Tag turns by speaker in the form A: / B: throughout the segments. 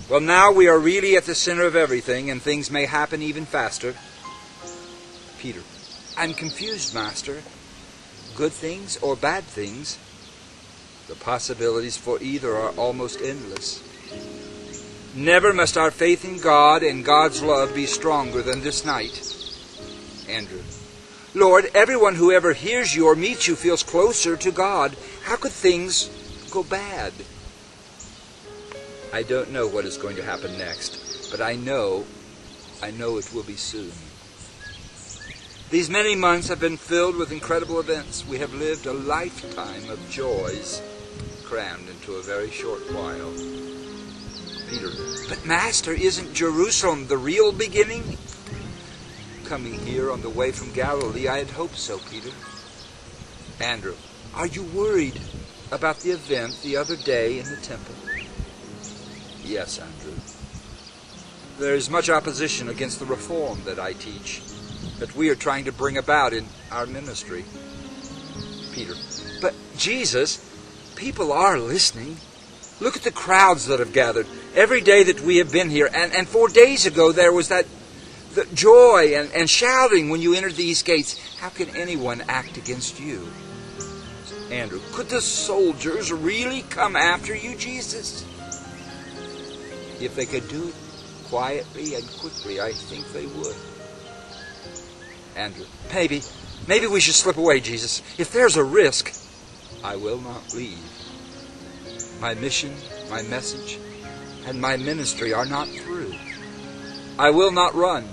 A: Well, now we are really at the center of everything, and things may happen even faster. Peter, I'm confused, Master. Good things or bad things? The possibilities for either are almost endless. Never must our faith in God and God's love be stronger than this night. Andrew, Lord, everyone who ever hears you or meets you feels closer to God. How could things go bad? I don't know what is going to happen next, but I know it will be soon. These many months have been filled with incredible events. We have lived a lifetime of joys crammed into a very short while. Peter, but Master, isn't Jerusalem the real beginning? Coming here on the way from Galilee, I had hoped so, Peter. Andrew, are you worried about the event the other day in the temple? Yes, Andrew. There is much opposition against the reform that I teach, that we are trying to bring about in our ministry. Peter, but Jesus, people are listening. Look at the crowds that have gathered every day that we have been here. And 4 days ago there was that joy and shouting when you entered these gates. How can anyone act against you? Andrew, could the soldiers really come after you, Jesus? If they could do it quietly and quickly, I think they would. Andrew, maybe we should slip away, Jesus. If there's a risk, I will not leave. My mission, my message, and my ministry are not through. I will not run.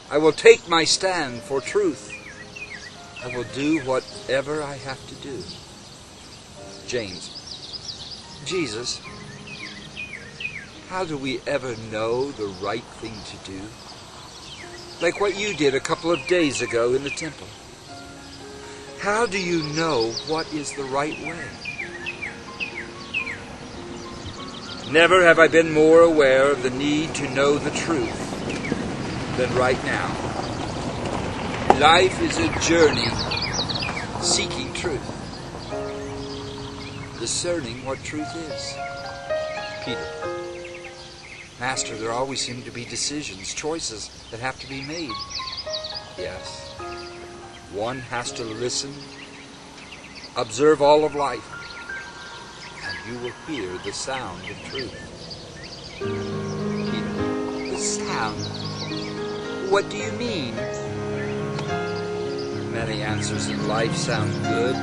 A: I will take my stand for truth. I will do whatever I have to do. James, Jesus, how do we ever know the right thing to do? Like what you did a couple of days ago in the temple. How do you know what is the right way? Never have I been more aware of the need to know the truth than right now. Life is a journey seeking truth, discerning what truth is. Peter, Master, there always seem to be decisions, choices that have to be made. Yes, one has to listen, observe all of life, and you will hear the sound of truth. Peter, the sound? What do you mean? Many answers in life sound good,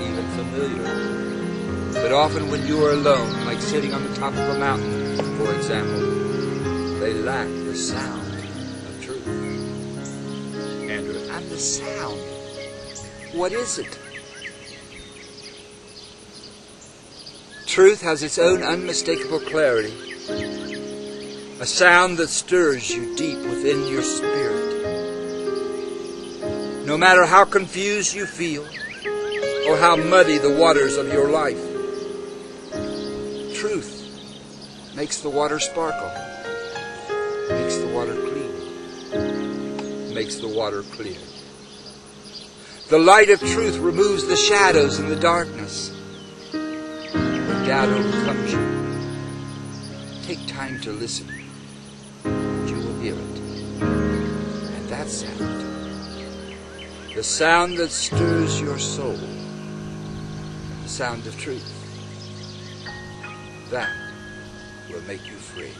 A: even familiar. But often when you are alone, like sitting on the top of a mountain, for example, they lack the sound of truth. Andrew, and the sound, what is it? Truth has its own unmistakable clarity, a sound that stirs you deep within your spirit. No matter how confused you feel, or how muddy the waters of your life, truth makes the water sparkle, makes the water clean, makes the water clear. The light of truth removes the shadows and the darkness. When doubt overcomes you, take time to listen, and you will hear it. And that sound, the sound that stirs your soul, the sound of truth, that will make you free.